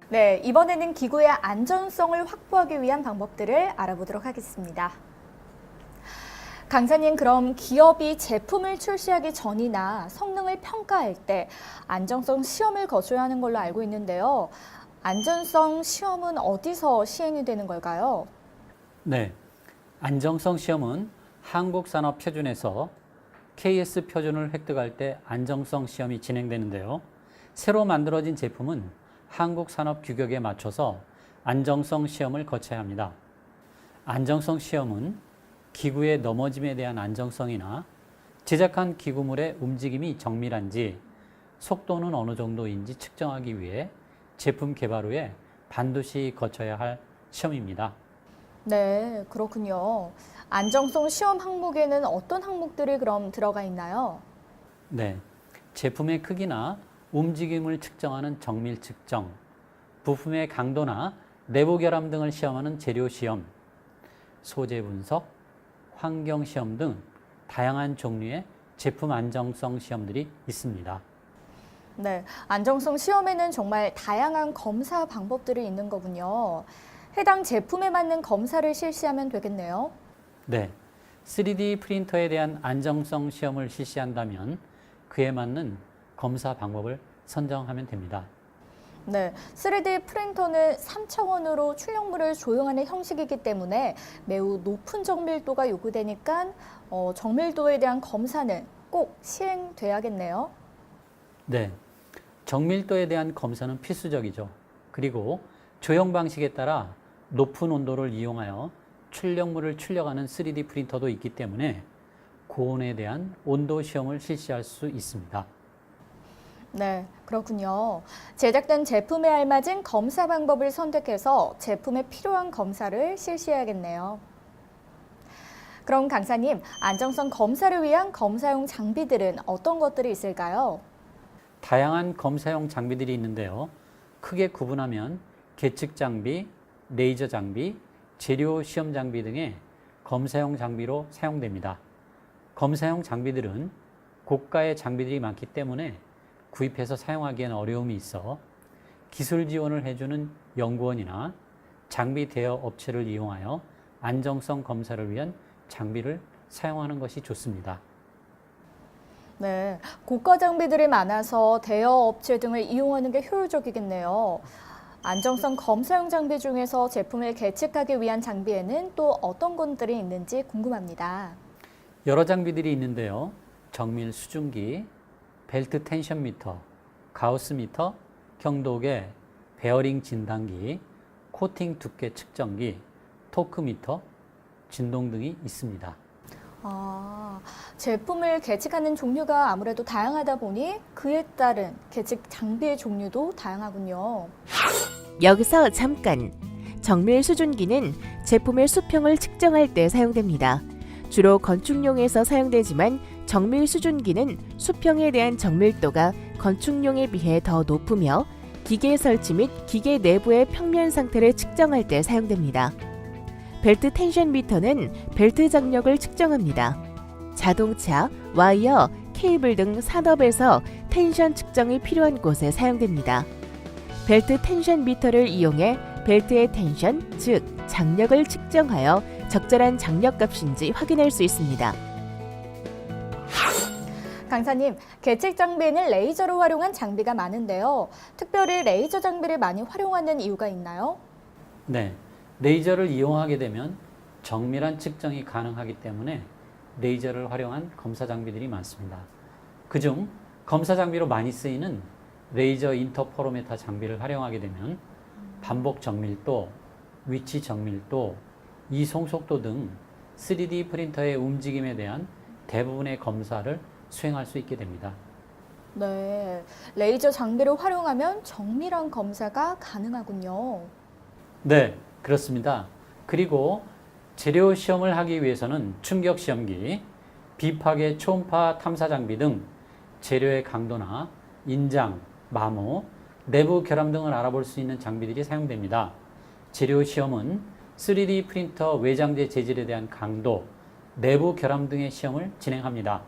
네, 이번에는 기구의 안전성을 확보하기 위한 방법들을 알아보도록 하겠습니다. 강사님, 그럼 기업이 제품을 출시하기 전이나 성능을 평가할 때 안정성 시험을 거쳐야 하는 걸로 알고 있는데요. 안전성 시험은 어디서 시행이 되는 걸까요? 네, 안정성 시험은 한국산업표준에서 KS 표준을 획득할 때 안정성 시험이 진행되는데요. 새로 만들어진 제품은 한국산업 규격에 맞춰서 안정성 시험을 거쳐야 합니다. 안정성 시험은 기구의 넘어짐에 대한 안정성이나 제작한 기구물의 움직임이 정밀한지 속도는 어느 정도인지 측정하기 위해 제품 개발 후에 반드시 거쳐야 할 시험입니다. 네, 그렇군요. 안정성 시험 항목에는 어떤 항목들이 그럼 들어가 있나요? 네, 제품의 크기나 움직임을 측정하는 정밀 측정, 부품의 강도나 내부 결함 등을 시험하는 재료 시험, 소재 분석, 환경 시험 등 다양한 종류의 제품 안정성 시험들이 있습니다. 네, 안정성 시험에는 정말 다양한 검사 방법들이 있는 거군요. 해당 제품에 맞는 검사를 실시하면 되겠네요. 네, 3D 프린터에 대한 안정성 시험을 실시한다면 그에 맞는 검사 방법을 선정하면 됩니다. 네, 3D 프린터는 3차원으로 출력물을 조형하는 형식이기 때문에 매우 높은 정밀도가 요구되니까 정밀도에 대한 검사는 꼭 시행돼야겠네요. 네, 정밀도에 대한 검사는 필수적이죠. 그리고 조형 방식에 따라 높은 온도를 이용하여 출력물을 출력하는 3D 프린터도 있기 때문에 고온에 대한 온도 시험을 실시할 수 있습니다. 네, 그렇군요. 제작된 제품에 알맞은 검사 방법을 선택해서 제품에 필요한 검사를 실시해야겠네요. 그럼 강사님, 안정성 검사를 위한 검사용 장비들은 어떤 것들이 있을까요? 다양한 검사용 장비들이 있는데요. 크게 구분하면 계측 장비, 레이저 장비, 재료 시험 장비 등의 검사용 장비로 사용됩니다. 검사용 장비들은 고가의 장비들이 많기 때문에 구입해서 사용하기에는 어려움이 있어 기술 지원을 해주는 연구원이나 장비 대여 업체를 이용하여 안정성 검사를 위한 장비를 사용하는 것이 좋습니다. 네, 고가 장비들이 많아서 대여 업체 등을 이용하는 게 효율적이겠네요. 안정성 검사용 장비 중에서 제품을 계측하기 위한 장비에는 또 어떤 것들이 있는지 궁금합니다. 여러 장비들이 있는데요. 정밀 수증기, 벨트 텐션 미터, 가우스 미터, 경도계, 베어링 진단기, 코팅 두께 측정기, 토크 미터, 진동 등이 있습니다. 제품을 계측하는 종류가 아무래도 다양하다 보니 그에 따른 계측 장비의 종류도 다양하군요. 여기서 잠깐! 정밀 수준기는 제품의 수평을 측정할 때 사용됩니다. 주로 건축용에서 사용되지만 정밀 수준기는 수평에 대한 정밀도가 건축용에 비해 더 높으며 기계 설치 및 기계 내부의 평면 상태를 측정할 때 사용됩니다. 벨트 텐션 미터는 벨트 장력을 측정합니다. 자동차, 와이어, 케이블 등 산업에서 텐션 측정이 필요한 곳에 사용됩니다. 벨트 텐션 미터를 이용해 벨트의 텐션, 즉 장력을 측정하여 적절한 장력값인지 확인할 수 있습니다. 강사님, 계측 장비에는 레이저를 활용한 장비가 많은데요. 특별히 레이저 장비를 많이 활용하는 이유가 있나요? 네, 레이저를 이용하게 되면 정밀한 측정이 가능하기 때문에 레이저를 활용한 검사 장비들이 많습니다. 그중 검사 장비로 많이 쓰이는 레이저 인터퍼로메터 장비를 활용하게 되면 반복 정밀도, 위치 정밀도, 이송 속도 등 3D 프린터의 움직임에 대한 대부분의 검사를 수행할 수 있게 됩니다. 네, 레이저 장비를 활용하면 정밀한 검사가 가능하군요. 네, 그렇습니다. 그리고 재료 시험을 하기 위해서는 충격 시험기, 비파괴 초음파 탐사 장비 등 재료의 강도나 인장, 마모, 내부 결함 등을 알아볼 수 있는 장비들이 사용됩니다. 재료 시험은 3D 프린터 외장재 재질에 대한 강도, 내부 결함 등의 시험을 진행합니다.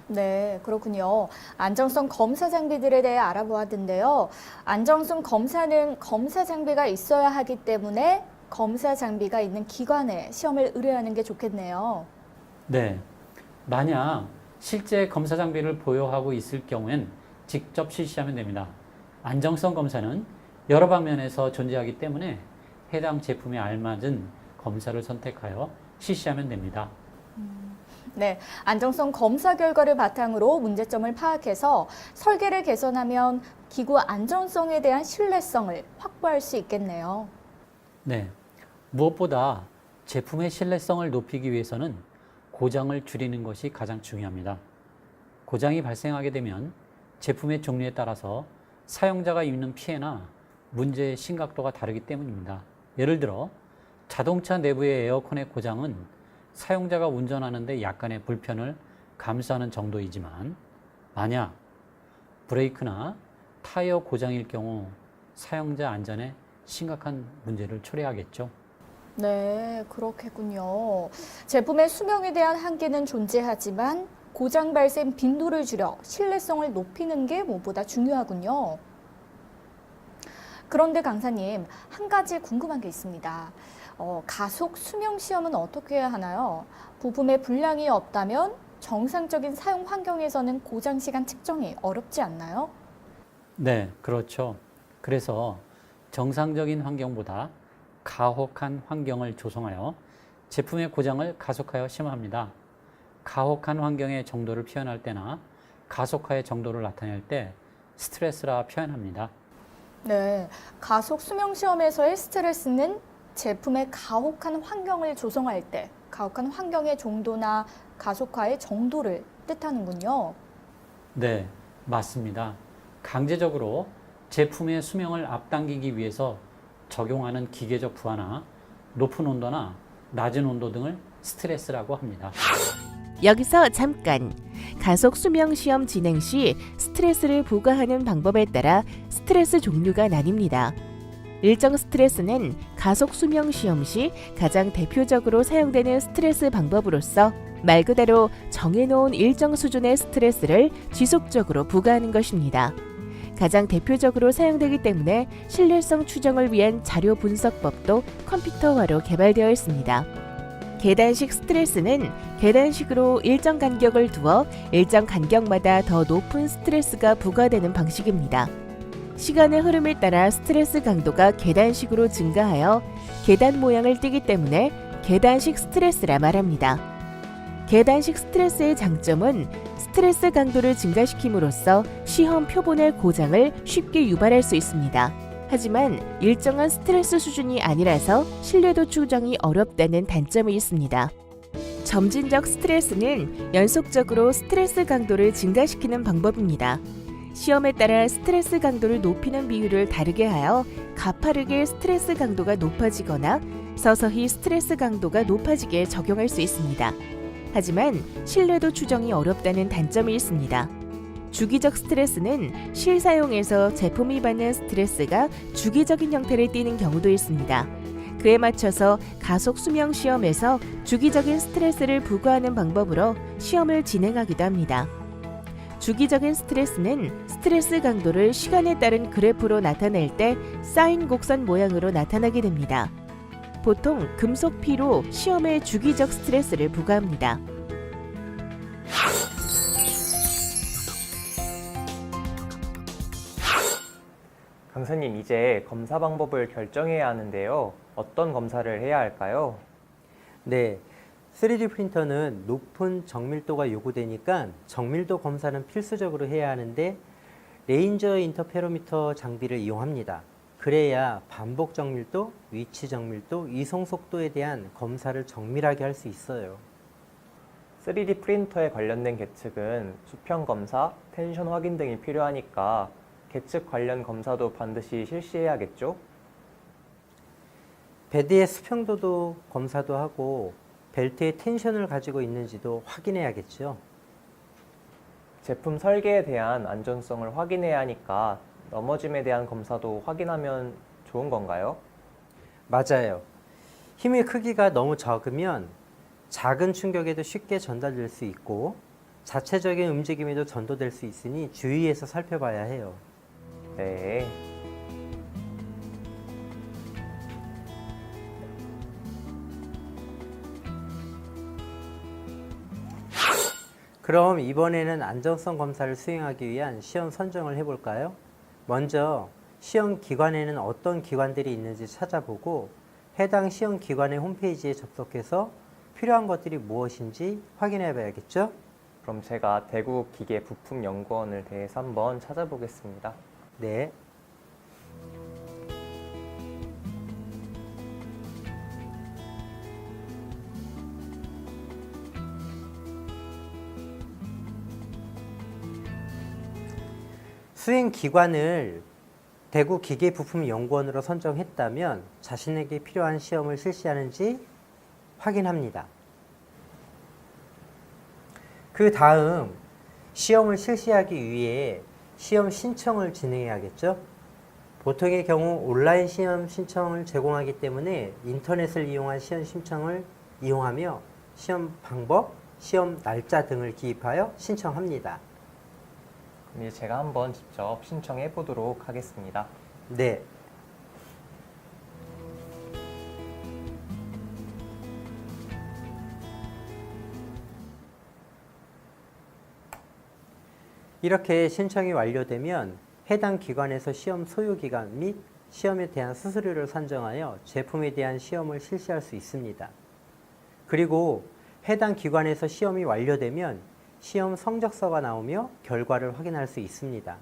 네, 그렇군요. 안정성 검사 장비들에 대해 알아보았는데요. 안정성 검사는 검사 장비가 있어야 하기 때문에 검사 장비가 있는 기관에 시험을 의뢰하는 게 좋겠네요. 네. 만약 실제 검사 장비를 보유하고 있을 경우엔 직접 실시하면 됩니다. 안정성 검사는 여러 방면에서 존재하기 때문에 해당 제품에 알맞은 검사를 선택하여 실시하면 됩니다. 네, 안정성 검사 결과를 바탕으로 문제점을 파악해서 설계를 개선하면 기구 안전성에 대한 신뢰성을 확보할 수 있겠네요. 네. 무엇보다 제품의 신뢰성을 높이기 위해서는 고장을 줄이는 것이 가장 중요합니다. 고장이 발생하게 되면 제품의 종류에 따라서 사용자가 입는 피해나 문제의 심각도가 다르기 때문입니다. 예를 들어 자동차 내부의 에어컨의 고장은 사용자가 운전하는데 약간의 불편을 감수하는 정도이지만 만약 브레이크나 타이어 고장일 경우 사용자 안전에 심각한 문제를 초래하겠죠. 네, 그렇겠군요. 제품의 수명에 대한 한계는 존재하지만 고장 발생 빈도를 줄여 신뢰성을 높이는 게 무엇보다 중요하군요. 그런데 강사님, 한 가지 궁금한 게 있습니다. 가속 수명 시험은 어떻게 해야 하나요? 부품에 불량이 없다면 정상적인 사용 환경에서는 고장 시간 측정이 어렵지 않나요? 네, 그렇죠. 그래서 정상적인 환경보다 가혹한 환경을 조성하여 제품의 고장을 가속하여 시험합니다. 가혹한 환경의 정도를 표현할 때나 가속화의 정도를 나타낼 때 스트레스라 표현합니다. 네, 가속 수명 시험에서의 스트레스는 제품의 가혹한 환경을 조성할 때 가혹한 환경의 정도나 가속화의 정도를 뜻하는군요. 네, 맞습니다. 강제적으로 제품의 수명을 앞당기기 위해서 적용하는 기계적 부하나 높은 온도나 낮은 온도 등을 스트레스라고 합니다. 여기서 잠깐! 가속 수명 시험 진행 시 스트레스를 부과하는 방법에 따라 스트레스 종류가 나뉩니다. 일정 스트레스는 가속 수명 시험 시 가장 대표적으로 사용되는 스트레스 방법으로서 말 그대로 정해놓은 일정 수준의 스트레스를 지속적으로 부과하는 것입니다. 가장 대표적으로 사용되기 때문에 신뢰성 추정을 위한 자료 분석법도 컴퓨터화로 개발되어 있습니다. 계단식 스트레스는 계단식으로 일정 간격을 두어 일정 간격마다 더 높은 스트레스가 부과되는 방식입니다. 시간의 흐름에 따라 스트레스 강도가 계단식으로 증가하여 계단 모양을 띠기 때문에 계단식 스트레스라 말합니다. 계단식 스트레스의 장점은 스트레스 강도를 증가시킴으로써 시험 표본의 고장을 쉽게 유발할 수 있습니다. 하지만 일정한 스트레스 수준이 아니라서 신뢰도 추정이 어렵다는 단점이 있습니다. 점진적 스트레스는 연속적으로 스트레스 강도를 증가시키는 방법입니다. 시험에 따라 스트레스 강도를 높이는 비율을 다르게 하여 가파르게 스트레스 강도가 높아지거나 서서히 스트레스 강도가 높아지게 적용할 수 있습니다. 하지만 신뢰도 추정이 어렵다는 단점이 있습니다. 주기적 스트레스는 실사용에서 제품이 받는 스트레스가 주기적인 형태를 띠는 경우도 있습니다. 그에 맞춰서 가속 수명 시험에서 주기적인 스트레스를 부과하는 방법으로 시험을 진행하기도 합니다. 주기적인 스트레스는 스트레스 강도를 시간에 따른 그래프로 나타낼 때 사인 곡선 모양으로 나타나게 됩니다. 보통 금속 피로 시험에 주기적 스트레스를 부과합니다. 강사님, 이제 검사 방법을 결정해야 하는데요. 어떤 검사를 해야 할까요? 네, 3D 프린터는 높은 정밀도가 요구되니까 정밀도 검사는 필수적으로 해야 하는데 레인저 인터페로미터 장비를 이용합니다. 그래야 반복 정밀도, 위치 정밀도, 이송 속도에 대한 검사를 정밀하게 할 수 있어요. 3D 프린터에 관련된 계측은 수평 검사, 텐션 확인 등이 필요하니까 계측 관련 검사도 반드시 실시해야겠죠? 베드의 수평도도 검사도 하고 벨트의 텐션을 가지고 있는지도 확인해야겠죠. 제품 설계에 대한 안전성을 확인해야 하니까 넘어짐에 대한 검사도 확인하면 좋은 건가요? 맞아요. 힘의 크기가 너무 적으면 작은 충격에도 쉽게 전달될 수 있고 자체적인 움직임에도 전도될 수 있으니 주의해서 살펴봐야 해요. 네. 그럼 이번에는 안정성 검사를 수행하기 위한 시험 선정을 해볼까요? 먼저 시험 기관에는 어떤 기관들이 있는지 찾아보고 해당 시험 기관의 홈페이지에 접속해서 필요한 것들이 무엇인지 확인해 봐야겠죠? 그럼 제가 대구 기계부품연구원을 대해서 한번 찾아보겠습니다. 네. 수행 기관을 대구 기계부품연구원으로 선정했다면 자신에게 필요한 시험을 실시하는지 확인합니다. 그 다음 시험을 실시하기 위해 시험 신청을 진행해야겠죠? 보통의 경우 온라인 시험 신청을 제공하기 때문에 인터넷을 이용한 시험 신청을 이용하며 시험 방법, 시험 날짜 등을 기입하여 신청합니다. 그럼 이제 제가 한번 직접 신청해 보도록 하겠습니다. 네. 이렇게 신청이 완료되면 해당 기관에서 시험 소요 기간 및 시험에 대한 수수료를 산정하여 제품에 대한 시험을 실시할 수 있습니다. 그리고 해당 기관에서 시험이 완료되면 시험 성적서가 나오며 결과를 확인할 수 있습니다.